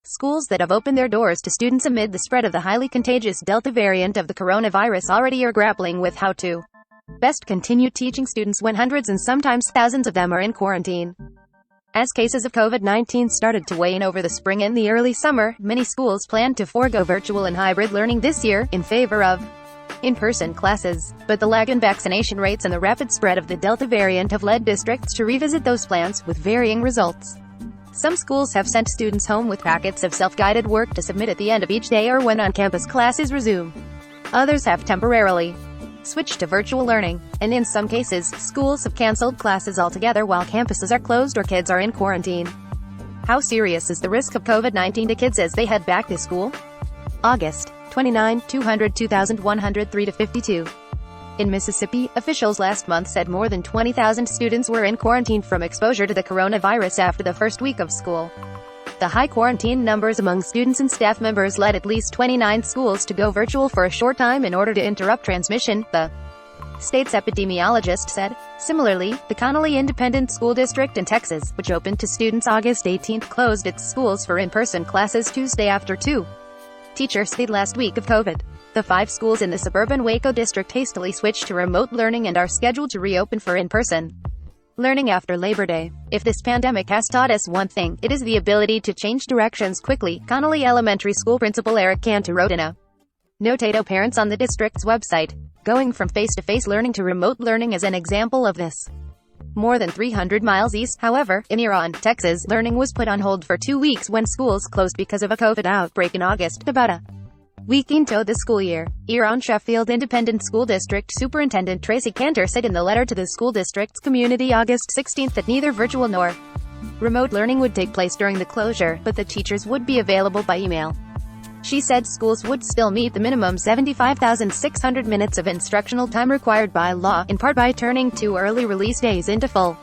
Schools that have opened their doors to students amid the spread of the highly contagious Delta variant of the coronavirus already are grappling with how to best continue teaching students when hundreds and sometimes thousands of them are in quarantine. As cases of COVID-19 started to wane over the spring and the early summer, many schools planned to forego virtual and hybrid learning this year, in favor of in-person classes. But the lag in vaccination rates and the rapid spread of the Delta variant have led districts to revisit those plans, with varying results. Some schools have sent students home with packets of self-guided work to submit at the end of each day or when on-campus classes resume. Others have temporarily switched to virtual learning, and in some cases, schools have canceled classes altogether while campuses are closed or kids are in quarantine. How serious is the risk of COVID-19 to kids as they head back to school? August 29, 202,103-52. In Mississippi, officials last month said more than 20,000 students were in quarantine from exposure to the coronavirus after the first week of school. The high quarantine numbers among students and staff members led at least 29 schools to go virtual for a short time in order to interrupt transmission, the state's epidemiologist said. Similarly, the Connolly Independent School District in Texas, which opened to students August 18, closed its schools for in-person classes Tuesday after two teachers died last week of COVID. The 5 schools in the suburban Waco district hastily switched to remote learning and are scheduled to reopen for in-person learning after Labor Day. If this pandemic has taught us one thing, it is the ability to change directions quickly, Connolly Elementary School Principal Eric Cantor wrote in a note to parents on the district's website. Going from face-to-face learning to remote learning is an example of this. More than 300 miles east, however, in Iran, Texas, learning was put on hold for 2 weeks when schools closed because of a COVID outbreak in August, about a week into the school year. Iran Sheffield Independent School District Superintendent Tracy Cantor said in the letter to the school district's community August 16 that neither virtual nor remote learning would take place during the closure, but that teachers would be available by email. She said schools would still meet the minimum 75,600 minutes of instructional time required by law, in part by turning 2 early release days into full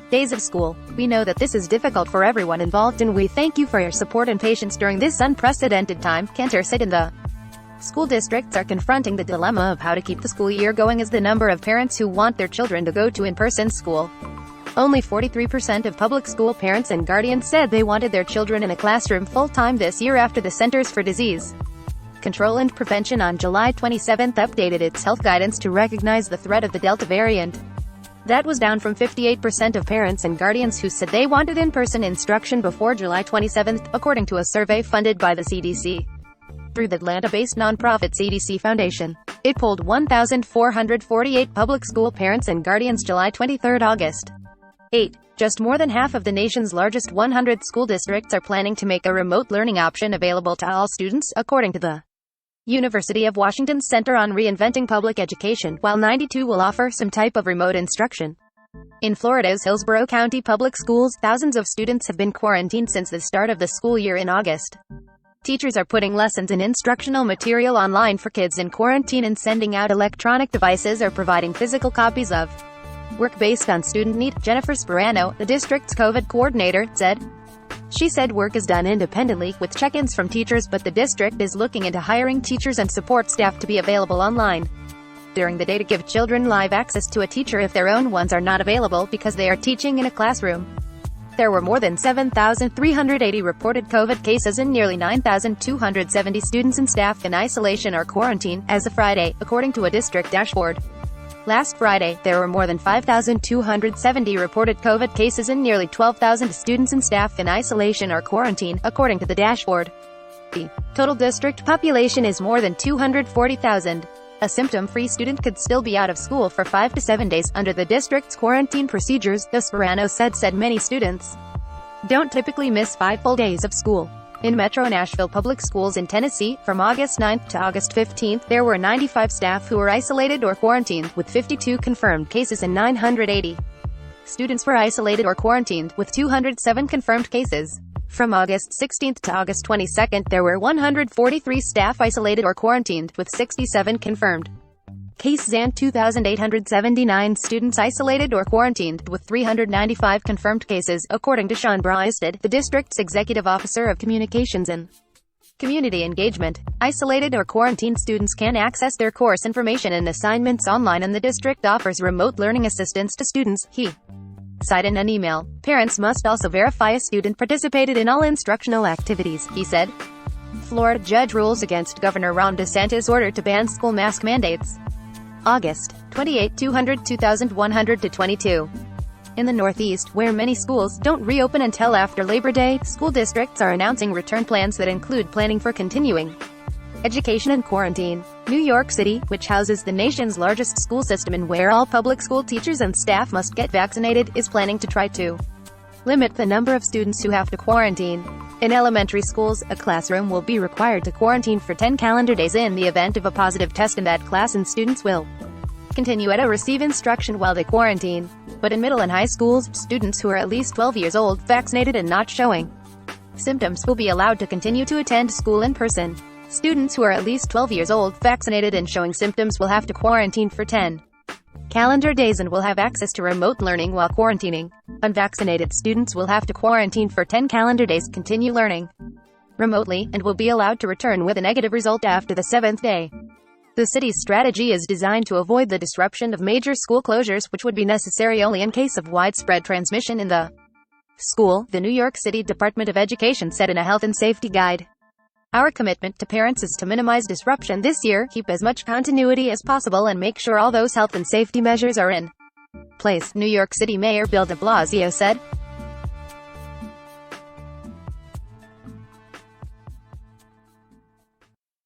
days of school. We know that this is difficult for everyone involved and we thank you for your support and patience during this unprecedented time, Cantor said. In the school districts are confronting the dilemma of how to keep the school year going as the number of parents who want their children to go to in-person school. Only 43% of public school parents and guardians said they wanted their children in a classroom full-time this year after the Centers for Disease Control and Prevention on July 27 updated its health guidance to recognize the threat of the Delta variant. That was down from 58% of parents and guardians who said they wanted in-person instruction before July 27, according to a survey funded by the CDC through the Atlanta-based nonprofit CDC Foundation. It polled 1,448 public school parents and guardians July 23, August 8. Just more than half of the nation's largest 100 school districts are planning to make a remote learning option available to all students, according to the University of Washington's Center on Reinventing Public Education, while 92 will offer some type of remote instruction. In Florida's Hillsborough County Public Schools, thousands of students have been quarantined since the start of the school year in August. Teachers are putting lessons and instructional material online for kids in quarantine and sending out electronic devices or providing physical copies of work based on student need. Jennifer Sperano, the district's COVID coordinator, said. She said work is done independently, with check-ins from teachers, but the district is looking into hiring teachers and support staff to be available online during the day to give children live access to a teacher if their own ones are not available because they are teaching in a classroom. There were more than 7,380 reported COVID cases and nearly 9,270 students and staff in isolation or quarantine, as of Friday, according to a district dashboard. Last Friday, there were more than 5,270 reported COVID cases and nearly 12,000 students and staff in isolation or quarantine, according to the dashboard. The total district population is more than 240,000. A symptom-free student could still be out of school for 5 to 7 days under the district's quarantine procedures, the Sperano said many students don't typically miss 5 full days of school. In Metro Nashville Public Schools in Tennessee, from August 9 to August 15, there were 95 staff who were isolated or quarantined, with 52 confirmed cases and 980 students were isolated or quarantined, with 207 confirmed cases. From August 16 to August 22, there were 143 staff isolated or quarantined, with 67 confirmed cases and 2,879 students isolated or quarantined, with 395 confirmed cases, according to Sean Brysted, the district's executive officer of communications and community engagement. Isolated or quarantined students can access their course information and assignments online, and the district offers remote learning assistance to students, he Cite in an email, parents must also verify a student participated in all instructional activities, he said. Florida judge rules against Governor Ron DeSantis' order to ban school mask mandates. August 28, 200-2122. In the Northeast, where many schools don't reopen until after Labor Day, school districts are announcing return plans that include planning for continuing education and quarantine. New York City, which houses the nation's largest school system and where all public school teachers and staff must get vaccinated, is planning to try to limit the number of students who have to quarantine. In elementary schools, a classroom will be required to quarantine for 10 calendar days in the event of a positive test in that class, and students will continue to receive instruction while they quarantine. But in middle and high schools, students who are at least 12 years old, vaccinated and not showing symptoms will be allowed to continue to attend school in person. Students who are at least 12 years old, vaccinated and showing symptoms will have to quarantine for 10 calendar days and will have access to remote learning while quarantining. Unvaccinated students will have to quarantine for 10 calendar days, continue learning remotely, and will be allowed to return with a negative result after the 7th day. The city's strategy is designed to avoid the disruption of major school closures, which would be necessary only in case of widespread transmission in the school, the New York City Department of Education said in a health and safety guide. Our commitment to parents is to minimize disruption this year, keep as much continuity as possible, and make sure all those health and safety measures are in place, New York City Mayor Bill de Blasio said.